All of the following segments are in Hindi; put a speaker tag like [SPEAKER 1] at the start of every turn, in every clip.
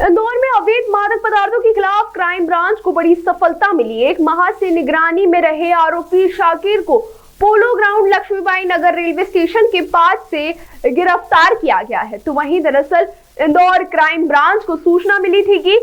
[SPEAKER 1] इंदौर में अवैध मादक पदार्थों के खिलाफ क्राइम ब्रांच को बड़ी सफलता मिली। एक माह से निगरानी में रहे आरोपी शाकिर को पोलो ग्राउंड लक्ष्मीबाई नगर रेलवे स्टेशन के पास से गिरफ्तार किया गया है। तो वहीं दरअसल इंदौर क्राइम ब्रांच को सूचना मिली थी कि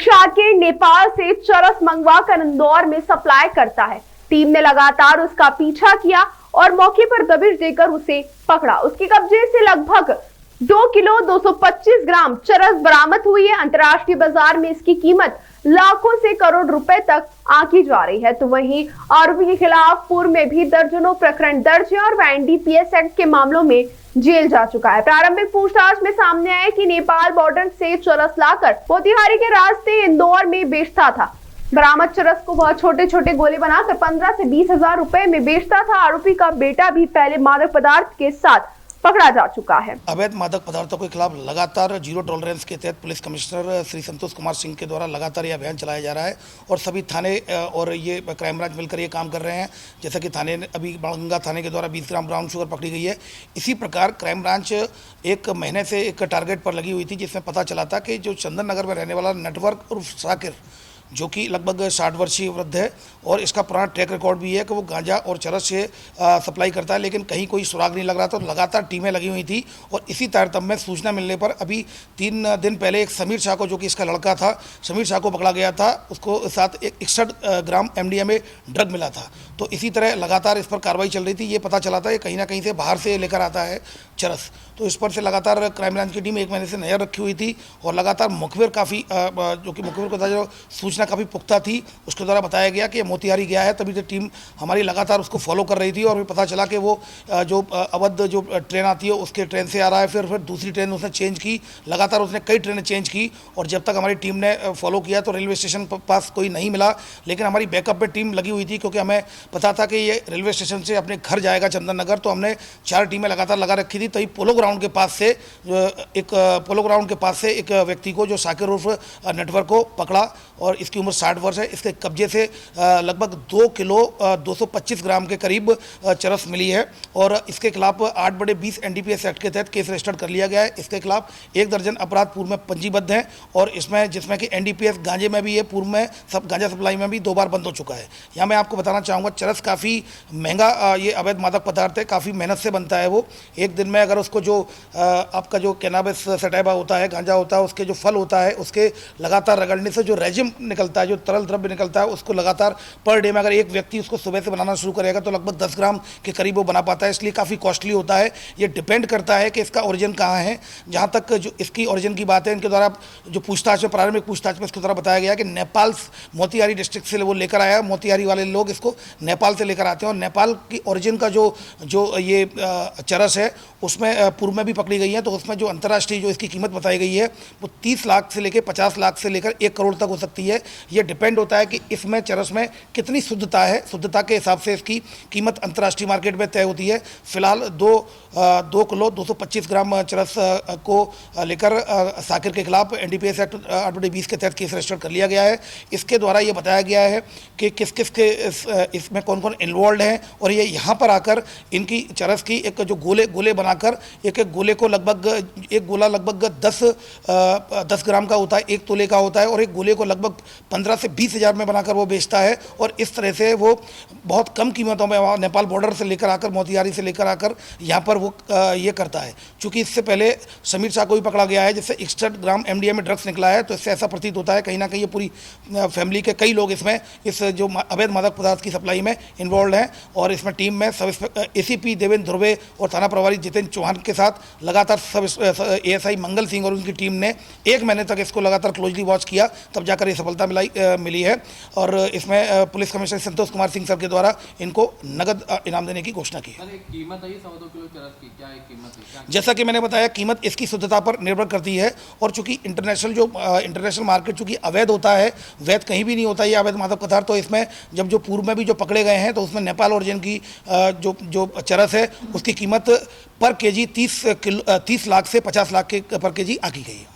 [SPEAKER 1] शाकिर नेपाल से चरस मंगवाकर इंदौर में सप्लाई करता है। टीम ने लगातार उसका पीछा किया और मौके पर दबिश देकर उसे पकड़ा। उसके कब्जे से लगभग 2 किलो 225 ग्राम चरस बरामद हुई है। अंतर्राष्ट्रीय बाजार में इसकी कीमत लाखों से करोड़ रुपए तक आंकी जा रही है। तो वहीं आरोपी के खिलाफ पूर्व में भी दर्जनों प्रकरण दर्ज है और वह एनडीपीएस एक्ट के मामलों में जेल जा चुका है। प्रारंभिक पूछताछ में सामने आया कि नेपाल बॉर्डर से चरस लाकर मोतिहारी के रास्ते इंदौर में बेचता था। बरामद चरस को वह छोटे छोटे गोले बनाकर 15 से 20 हजार रुपए में बेचता था। आरोपी का बेटा भी पहले मादक पदार्थ के साथ पकड़ा जा चुका है।
[SPEAKER 2] अवैध मादक पदार्थों के खिलाफ लगातार जीरो टॉलरेंस के तहत पुलिस कमिश्नर श्री संतोष कुमार सिंह के द्वारा लगातार ये अभियान चलाया जा रहा है और सभी थाने और ये क्राइम ब्रांच मिलकर ये काम कर रहे हैं। जैसा कि थाने अभी बाणगंगा थाने के द्वारा 20 ग्राम ब्राउन शुगर पकड़ी गई है। इसी प्रकार क्राइम ब्रांच एक महीने से एक टारगेट पर लगी हुई थी, जिसमें पता चला था कि जो चंदन नगर में रहने वाला नेटवर्क और शाकिर, जो कि लगभग 60 वर्षीय वृद्ध है और इसका पुराना ट्रैक रिकॉर्ड भी है कि वो गांजा और चरस से सप्लाई करता है, लेकिन कहीं कोई सुराग नहीं लग रहा था। तो लगातार टीमें लगी हुई थी और इसी तारतम्य में सूचना मिलने पर अभी 3 दिन पहले एक समीर शाह को, जो कि इसका लड़का था, समीर शाह को पकड़ा गया था। उसको साथ 61 ग्राम एमडीएमए ड्रग मिला था। तो इसी तरह लगातार इस पर कार्रवाई चल रही थी। ये पता चला था कि कहीं ना कहीं से बाहर से लेकर आता है चरस। तो इस पर से लगातार क्राइम ब्रांच की टीम एक महीने से नजर रखी हुई थी और लगातार मुखबिर काफ़ी जो कि मुखबिर को जो सूचना काफ़ी पुख्ता थी, उसके द्वारा बताया गया कि मोतिहारी गया है। तभी तो टीम हमारी लगातार उसको फॉलो कर रही थी और पता चला कि वो जो अवध जो ट्रेन आती है उसके ट्रेन से आ रहा है। फिर दूसरी ट्रेन उसने चेंज की। लगातार उसने कई ट्रेनें चेंज की और जब तक हमारी टीम ने फॉलो किया तो रेलवे स्टेशन पास कोई नहीं मिला। लेकिन हमारी बैकअप पे टीम लगी हुई थी, क्योंकि हमें पता था कि ये रेलवे स्टेशन से अपने घर जाएगा चंदन नगर। तो हमने 4 टीमें लगातार लगा रखी थी। तभी पोलो ग्राउंड के पास से एक व्यक्ति को, जो शाकिर उर्फ नेटवर्क को पकड़ा और इसकी उम्र 60 वर्ष है। इसके कब्जे से लगभग 2 किलो 225 ग्राम के करीब चरस मिली है और इसके खिलाफ 8/20 एनडीपीएस एक्ट के तहत केस रजिस्टर्ड कर लिया गया है। इसके खिलाफ 1 दर्जन अपराध पूर्व में पंजीबद्ध हैं और जिसमें कि एनडीपीएस गांजे में भी ये पूर्व में गांजा सप्लाई में भी 2 बार बंद हो चुका है। यहाँ मैं आपको बताना चाहूँगा, चरस काफ़ी महंगा ये अवैध मादक पदार्थ है, काफ़ी मेहनत से बनता है। वो एक दिन में अगर उसको जो आपका जो कैनाबिस सटाइवा होता है, गांजा होता है, उसके जो फल होता है, उसके लगातार रगड़ने से जो रेजिम निकलता है, जो तरल द्रव्य निकलता है, उसको लगातार पर डे में अगर एक व्यक्ति उसको सुबह से बनाना शुरू करेगा तो लगभग 10 ग्राम के करीब वो बना पाता है। इसलिए काफ़ी कॉस्टली होता है। ये डिपेंड करता है कि इसका ओरिजिन कहाँ है। जहाँ तक जो इसकी ओरिजिन की बात है, इनके द्वारा जो पूछताछ में, प्रारंभिक पूछताछ में इसके द्वारा बताया गया कि नेपाल मोतिहारी डिस्ट्रिक्ट से वो लेकर आया। मोतिहारी वाले लोग इसको नेपाल से लेकर आते हैं और नेपाल की ओरिजिन का जो ये चरस है उसमें पूर्व में भी पकड़ी गई है। तो उसमें जो अंतर्राष्ट्रीय जो इसकी कीमत बताई गई है वो 30 लाख से लेकर 50 लाख से लेकर 1 करोड़ तक हो सकती है। ये डिपेंड होता है कि इसमें चरस में कितनी शुद्धता है। शुद्धता के हिसाब से इसकी कीमत अंतर्राष्ट्रीय मार्केट में तय होती है। फिलहाल 2 किलो 225 ग्राम चरस को लेकर शाकिर के खिलाफ एनडीपीएस एक्ट 8/20 के तहत केस रजिस्टर कर लिया गया है। इसके द्वारा ये बताया गया है कि किस किस के इसमें कौन कौन इन्वॉल्व हैं और ये यहाँ पर आकर इनकी चरस की एक जो गोले बनाकर एक गोले को एक गोला लगभग 10 ग्राम का होता है, 1 तोले का होता है और एक गोले को लगभग 15 से 20 हज़ार में बनाकर वो बेचता है। और इस तरह से वो बहुत कम कीमतों में वहाँ नेपाल बॉर्डर से लेकर आकर, मोतिहारी से लेकर आकर यहाँ पर वो ये करता है। चूँकि इससे पहले समीर शाह को भी पकड़ा गया है, जिससे 61 ग्राम एमडीएमए ड्रग्स निकला है। तो इससे ऐसा प्रतीत होता है कहीं ना कहीं ये पूरी फैमिली के कई लोग इसमें इस जो अवैध मादक पदार्थ की सप्लाई में इन्वॉल्व हैं। और इसमें टीम में एसीपी देवेंद्र ध्रुवे और थाना प्रभारी जितेंद्र चौहान के साथ लगातार एएसआई मंगल सिंह और उनकी टीम ने 1 महीने तक इसको लगातार क्लोजली वॉच किया, तब जाकर ये सफलता मिली है। और इसमें police commissioner Santosh Kumar Singh sir के द्वारा इनको नगद इनाम देने की घोषणा की है।
[SPEAKER 3] कीमत है 1.25 किलो चरस की, क्या है कीमत है?
[SPEAKER 2] जैसा कि मैंने बताया, कीमत इसकी शुद्धता पर निर्भर करती है और चूंकि इंटरनेशनल मार्केट चूंकि अवैध होता है, वैध कहीं भी नहीं होता ये अवैध मादक पदार्थ। तो इसमें जब जो पूर्व में भी जो पकड़े गए हैं तो उसमें नेपाल ओरिजिन की जो चरस है उसकी कीमत पर केजी 30 लाख से 50 लाख के पर केजी आकी गई है।